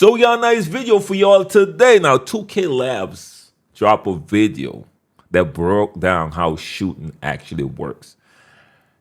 So we got a nice video for y'all today. Now 2K Labs dropped a video that broke down how shooting actually works.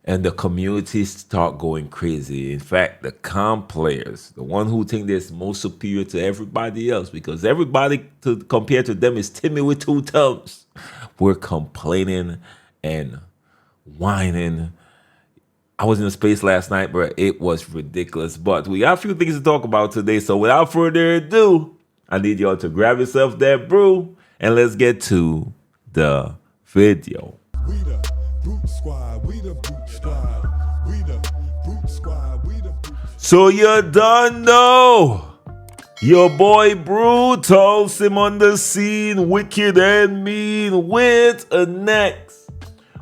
And the community start going crazy. In fact, the comp players, the one who think they're most superior to everybody else, because everybody compared to them is Timmy with two thumbs, we're complaining and whining. I was in a space last night, but it was ridiculous. But we got a few things to talk about today. So without further ado, I need y'all to grab yourself that brew and let's get to the video. We the Brute Squad, we the Brute Squad, we the Brute Squad, we the Brute Squad. So you done know. Your boy Brutal him on the scene, wicked and mean, with a next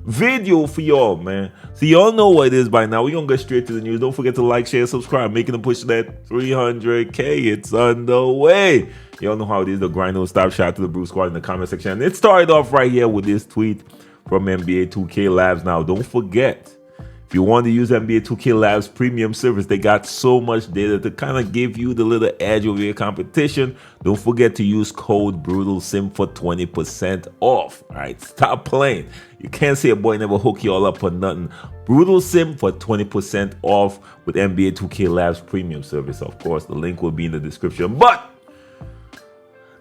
video for y'all, man. So y'all know what it is by now. We're gonna get straight to the news. Don't forget to like, share, subscribe, making a push to that 300K. It's underway. Y'all know how it is. The grind don't stop. Shout out to the Brew Squad in the comment section. And it started off right here with this tweet from NBA 2K Labs. Now, don't forget, if you want to use NBA 2K Labs premium service, they got so much data to kind of give you the little edge over your competition. Don't forget to use code BrutalSim for 20% off. All right, stop playing. You can't say a boy never hook you all up for nothing. BrutalSim for 20% off with NBA 2K Labs premium service. Of course, the link will be in the description. But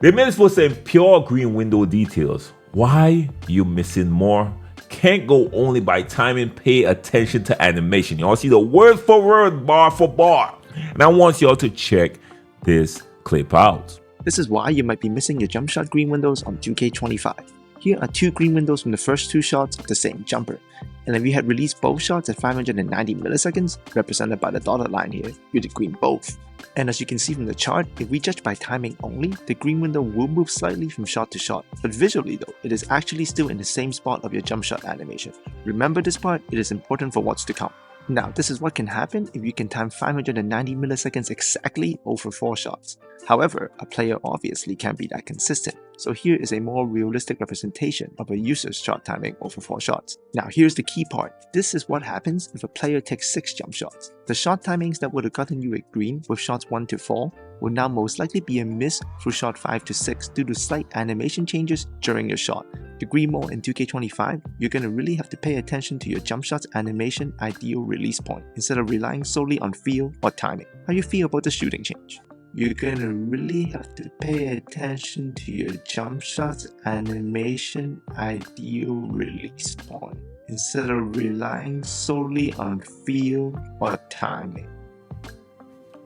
they made this for saying pure green window details. Why you missing more? Can't go only by timing. Pay attention to animation. Y'all see the word for word, bar for bar. And I want y'all to check this clip out. This is why you might be missing your jump shot green windows on 2K25. Here are two green windows from the first two shots of the same jumper. And if you had released both shots at 590 milliseconds, represented by the dotted line here, you'd have green both. And as you can see from the chart, if we judge by timing only, the green window will move slightly from shot to shot. But visually though, it is actually still in the same spot of your jump shot animation. Remember this part, it is important for what's to come. Now, this is what can happen if you can time 590 milliseconds exactly over 4 shots. However, a player obviously can't be that consistent. So here is a more realistic representation of a user's shot timing over 4 shots. Now here's the key part. This is what happens if a player takes 6 jump shots. The shot timings that would have gotten you a green with shots 1 to 4 will now most likely be a miss through shot 5 to 6 due to slight animation changes during your shot. To agree more in 2K25, you're going to really have to pay attention to your jump shot's animation ideal release point instead of relying solely on feel or timing. How you feel about the shooting change? You're going to really have to pay attention to your jump shot's animation ideal release point instead of relying solely on feel or timing.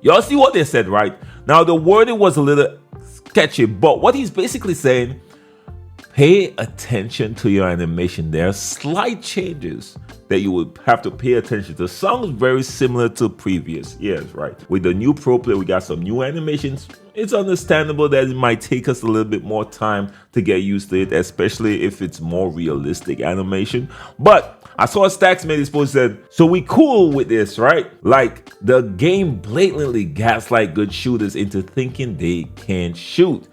Y'all see what they said, right? Now the wording was a little sketchy, but what he's basically saying, pay attention to your animation. There are slight changes that you would have to pay attention to. Sounds very similar to previous years, right? With the new Pro Player, we got some new animations. It's understandable that it might take us a little bit more time to get used to it, especially if it's more realistic animation. But I saw Stacks made this post said, so we cool with this, right? Like the game blatantly gaslight good shooters into thinking they can't shoot.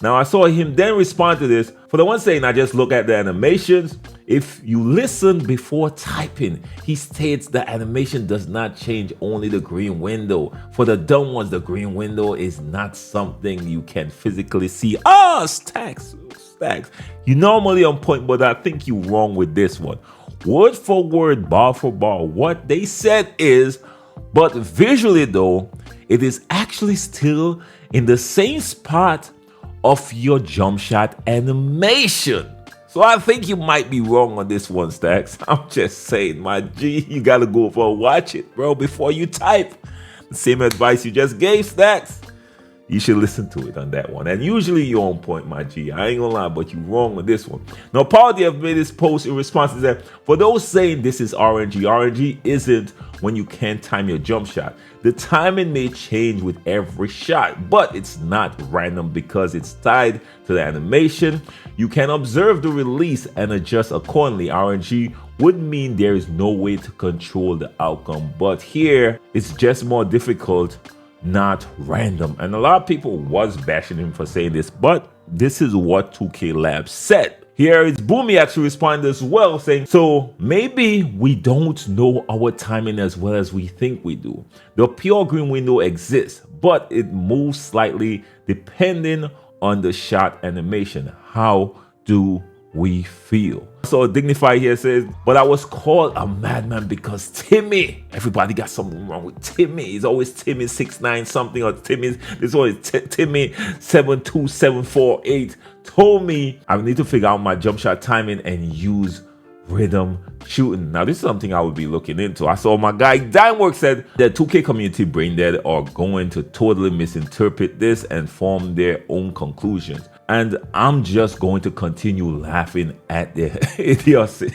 Now I saw him then respond to this. For the one saying, I just look at the animations. If you listen before typing, he states the animation does not change, only the green window. For the dumb ones, the green window is not something you can physically see. Stacks. You normally on point, but I think you're wrong with this one. Word for word, bar for bar, what they said is, but visually though, it is actually still in the same spot of your jump shot animation. So I think you might be wrong on this one, Stacks. I'm just saying, my G, you gotta go for watch it, bro, before you type. The same advice you just gave, Stacks. You should listen to it on that one. And usually you're on point, my G. I ain't gonna lie, but you're wrong on this one. Now, Paul have made this post in response to that. For those saying this is RNG, RNG isn't when you can't time your jump shot. The timing may change with every shot, but it's not random because it's tied to the animation. You can observe the release and adjust accordingly. RNG would mean there is no way to control the outcome, but here it's just more difficult, not random. And a lot of people was bashing him for saying this, but this is what 2K Labs said. Here is Boomy actually responded as well, saying, so maybe we don't know our timing as well as we think we do. The pure green window exists, but it moves slightly depending on the shot animation. How do we feel? So Dignify here says, but I was called a madman because Timmy, everybody got something wrong with Timmy. He's always Timmy 69 something, or Timmy, this one is Timmy 72748 told me I need to figure out my jump shot timing and use rhythm shooting. Now this is something I would be looking into. I saw my guy Dimework said the 2K community brain dead are going to totally misinterpret this and form their own conclusions. And I'm just going to continue laughing at their idiocy.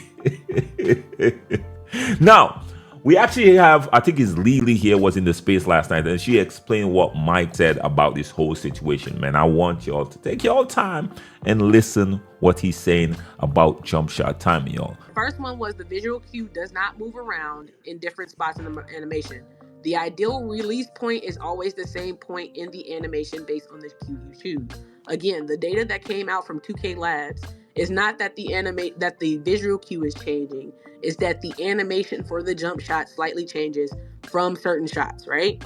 Now, we actually have, I think it's Lily here was in the space last night, and she explained what Mike said about this whole situation. Man, I want y'all to take your time and listen what he's saying about jump shot timing, y'all. First one was the visual cue does not move around in different spots in the animation. The ideal release point is always the same point in the animation based on the cue you choose. Again, the data that came out from 2K Labs is not that the visual cue is changing, is that the animation for the jump shot slightly changes from certain shots, right?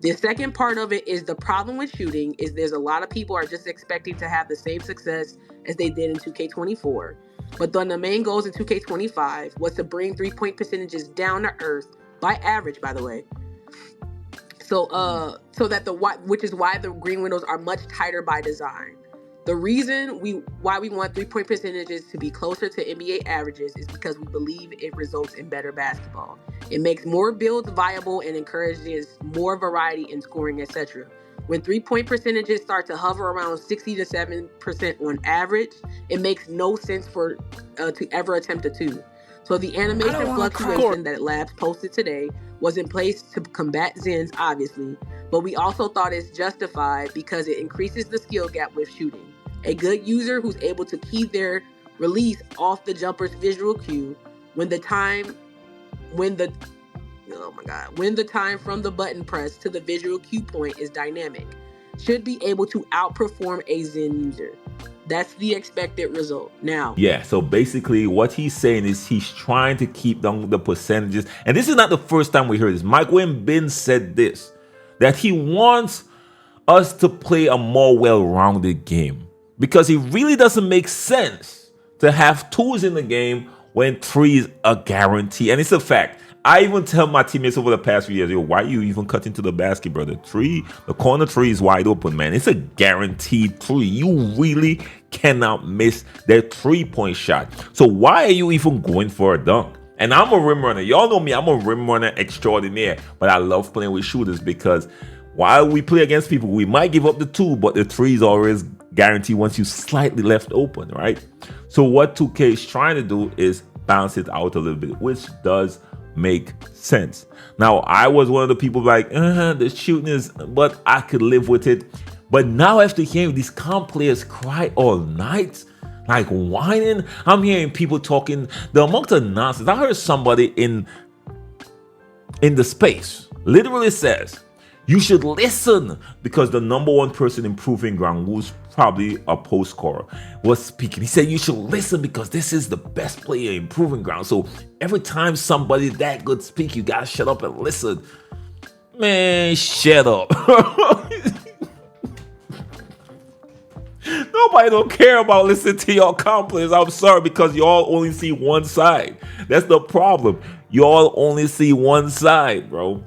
The second part of it is the problem with shooting is there's a lot of people are just expecting to have the same success as they did in 2K24. But then the main goals in 2K25 was to bring 3-point percentages down to earth, by average, by the way. So that which is why the green windows are much tighter by design. The reason why we want 3-point percentages to be closer to NBA averages is because we believe it results in better basketball. It makes more builds viable and encourages more variety in scoring, etc. When 3-point percentages start to hover around 60 to 7% on average, it makes no sense to ever attempt a 2. So the animation fluctuation that Labs posted today was in place to combat Zins, obviously, but we also thought it's justified because it increases the skill gap with shooting. A good user who's able to key their release off the jumper's visual cue when the time from the button press to the visual cue point is dynamic should be able to outperform a Zen user. That's the expected result. Now, yeah, so basically what he's saying is he's trying to keep down the percentages. And this is not the first time we heard this. Mike Wynn said this, that he wants us to play a more well-rounded game because it really doesn't make sense to have 2s in the game when 3s are guaranteed. And it's a fact. I even tell my teammates over the past few years, yo, why you even cut into the basket, bro? The corner 3 is wide open, man. It's a guaranteed 3. You really cannot miss that 3-point shot. So why are you even going for a dunk? And I'm a rim runner. Y'all know me. I'm a rim runner extraordinaire. But I love playing with shooters because while we play against people, we might give up the 2, but the 3 is always guaranteed once you slightly left open, right? So what 2K is trying to do is balance it out a little bit, which does make sense. Now, I was one of the people like, the shooting is, but I could live with it. But now after hearing these comp players cry all night, like whining, I'm hearing people talking the amount of nonsense. I heard somebody in the space literally says, you should listen because the number 1 person in Proving Ground, who's probably a post scorer, was speaking. He said, you should listen because this is the best player in Proving Ground. So every time somebody that good speak, you gotta shut up and listen. Man, shut up. Nobody don't care about listening to your comp players. I'm sorry, because y'all only see one side. That's the problem. Y'all only see one side, bro.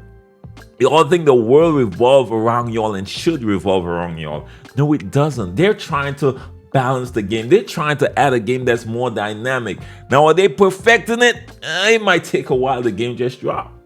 Y'all think the world revolves around y'all and should revolve around y'all. No, it doesn't. They're trying to balance the game. They're trying to add a game that's more dynamic. Now, are they perfecting it? It might take a while. The game just dropped.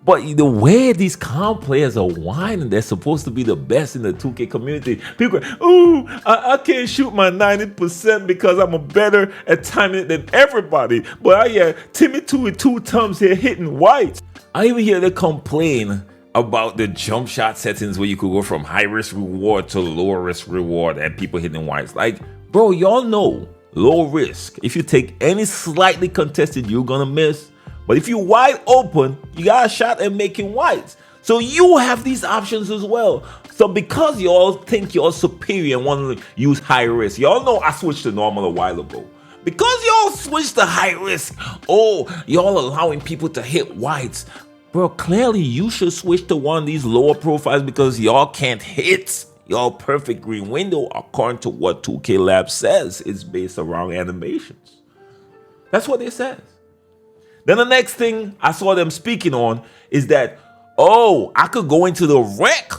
But the way these comp players are whining, they're supposed to be the best in the 2K community. People go, ooh, I can't shoot my 90% because I'm better at timing it than everybody. But Timmy 2 with 2 thumbs here hitting whites. I even hear they complain about the jump shot settings where you could go from high risk reward to low risk reward and people hitting whites. Like, bro, y'all know low risk. If you take any slightly contested, you're gonna miss. But if you're wide open, you got a shot at making whites. So you have these options as well. So because y'all think you're superior and want to use high risk, y'all know I switched to normal a while ago. Because y'all switched to high risk, y'all allowing people to hit whites. Bro, clearly you should switch to one of these lower profiles because y'all can't hit your perfect green window according to what 2K Lab says. It's based around animations. That's what it says. Then the next thing I saw them speaking on is that, I could go into the rec.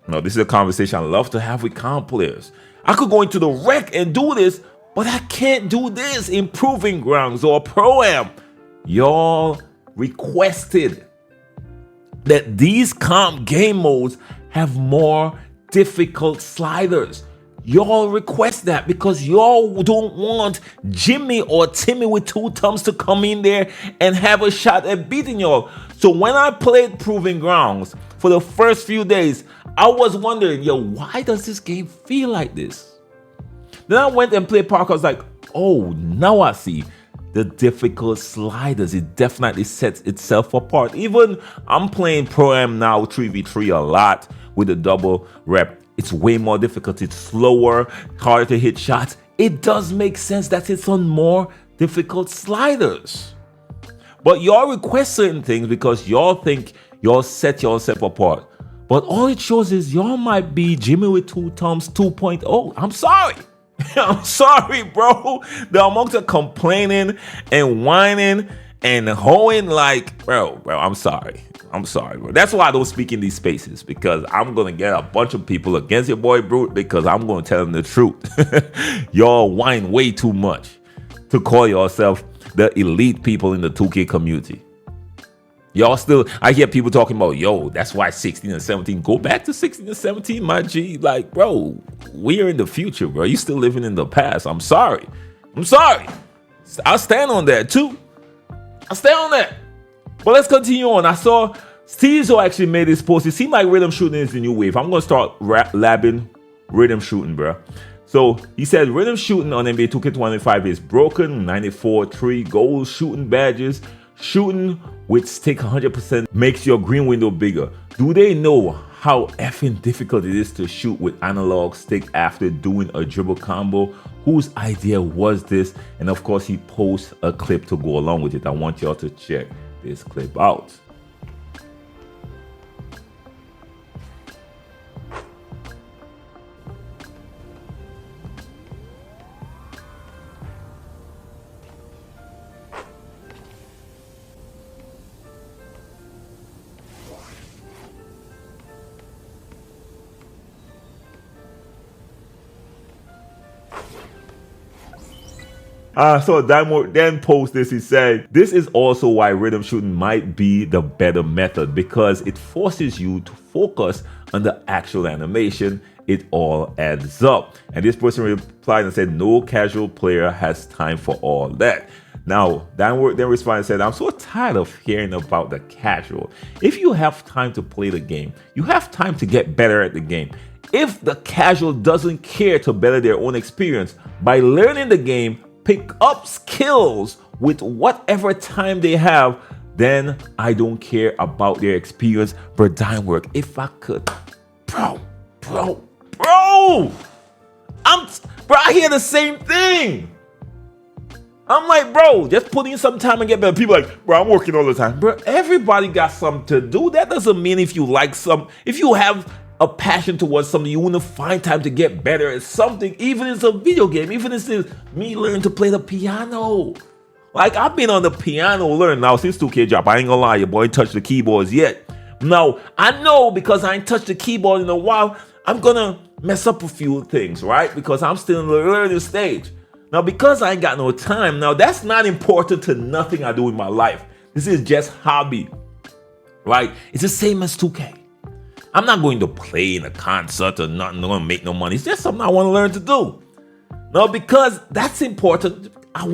Now, this is a conversation I love to have with comp players. I could go into the rec and do this, but I can't do this in Proving Grounds or Pro-Am. Y'all requested that these comp game modes have more difficult sliders. Y'all request that because y'all don't want Jimmy or Timmy with 2 thumbs to come in there and have a shot at beating y'all. So when I played Proving Grounds for the first few days, I was wondering, why does this game feel like this? Then I went and played Park. I was like, now I see the difficult sliders. It definitely sets itself apart. Even I'm playing Pro-Am now 3v3 a lot with the double rep. It's way more difficult. It's slower, harder to hit shots. It does make sense that it's on more difficult sliders. But y'all request certain things because y'all think y'all set yourself apart. But all it shows is y'all might be Jimmy with 2 thumbs 2.0. I'm sorry. I'm sorry, bro. The amount of complaining and whining and hoeing, bro, I'm sorry. I'm sorry, bro. That's why I don't speak in these spaces, because I'm going to get a bunch of people against your boy Brute because I'm going to tell them the truth. Y'all whine way too much to call yourself the elite people in the 2K community. Y'all still, I hear people talking about, that's why 16 and 17. Go back to 16 and 17, my G. Bro, we are in the future, bro. You still living in the past. I'm sorry. I'll stand on that, too. But let's continue on. I saw Steezo actually made this post. It seemed like rhythm shooting is the new wave. I'm going to start labbing rhythm shooting, bro. So he said rhythm shooting on NBA 2K25 is broken. 94 3 goals, shooting badges. Shooting with stick 100% makes your green window bigger. Do they know how effing difficult it is to shoot with analog stick after doing a dribble combo? Whose idea was this? And of course, he posts a clip to go along with it. I want y'all to check this clip out. So Damo then post this. He said, this is also why rhythm shooting might be the better method, because it forces you to focus on the actual animation. It all adds up. And this person replied and said, no casual player has time for all that. Now, Dan then responded and said, I'm so tired of hearing about the casual. If you have time to play the game, you have time to get better at the game. If the casual doesn't care to better their own experience by learning the game, pick up skills with whatever time they have, then I don't care about their experience for dime work. If I could, bro, I hear the same thing. I'm like, bro, just put in some time and get better. People are like, bro, I'm working all the time. Bro, everybody got something to do. That doesn't mean if you have a passion towards something, you want to find time to get better at something, even if it's a video game, even if it's me learning to play the piano. I've been on the piano learning now since 2K drop. I ain't gonna lie, your boy ain't touched the keyboards yet. Now, I know because I ain't touched the keyboard in a while, I'm gonna mess up a few things, right? Because I'm still in the learning stage. Now, because I ain't got no time, now that's not important to nothing I do in my life. This is just hobby, right? It's the same as 2K. I'm not going to play in a concert or nothing, going to make no money. It's just something I want to learn to do. No, because that's important. I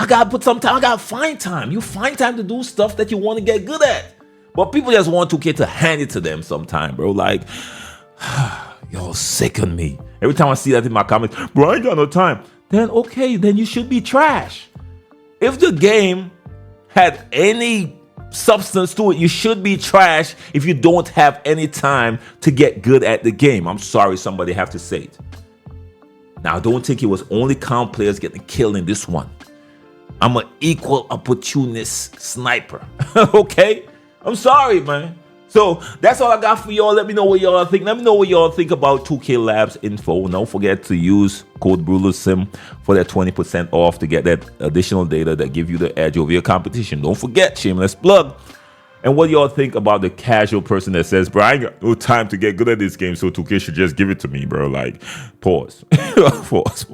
got to put some time. I got to find time. You find time to do stuff that you want to get good at. But people just want 2K to hand it to them sometime, bro. Y'all sicken me. Every time I see that in my comments, bro, I ain't got no time. Then, okay, then you should be trash. If the game had any substance to it. You should be trash if you don't have any time to get good at the game. I'm sorry, somebody have to say it. Now, don't think it was only calm players getting killed in this one. I'm an equal opportunist sniper. Okay? I'm sorry, man. So that's all I got for y'all. Let me know what y'all think. Let me know what y'all think about 2K Labs info. Don't forget to use code BrulerSim for that 20% off to get that additional data that give you the edge over your competition. Don't forget, shameless plug. And what y'all think about the casual person that says, bro, I ain't got no time to get good at this game, so 2K should just give it to me, bro. Like, pause. Pause.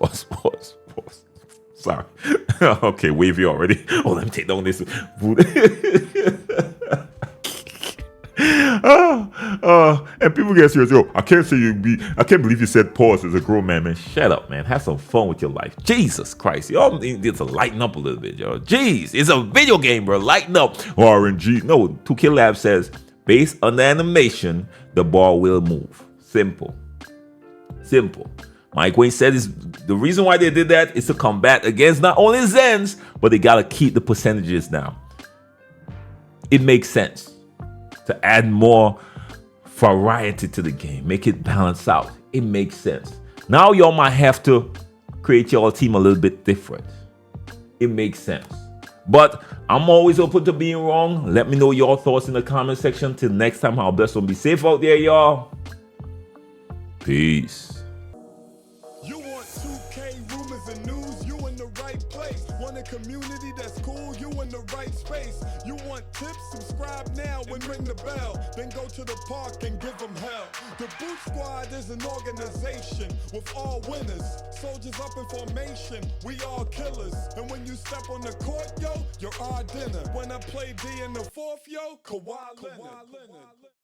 Sorry. Okay, wavy already. Oh, let me take down this. And people get serious. Yo, I can't believe you said pause as a grown man, man. Shut up, man. Have some fun with your life. Jesus Christ. Y'all need to lighten up a little bit, yo. Jeez, it's a video game, bro. Lighten up. RNG. No, 2K Lab says, based on the animation, the ball will move. Simple. Mike Wayne said the reason why they did that is to combat against not only Zens, but they gotta keep the percentages down. It makes sense to add more variety to the game, make it balance out. It makes sense. Now y'all might have to create your team a little bit different. It makes sense. But I'm always open to being wrong. Let me know your thoughts in the comment section. Till next time, how best one be safe out there, y'all. Peace. You want 2K rumors and news, you in the right place. Want a community that's cool, you in the right space. You want tips, subscribe now and ring the bell. Then go to the park and give them hell. The Boot Squad is an organization with all winners. Soldiers up in formation, we all killers. And when you step on the court, yo, you're our dinner. When I play D in the fourth, yo, Kawhi Leonard.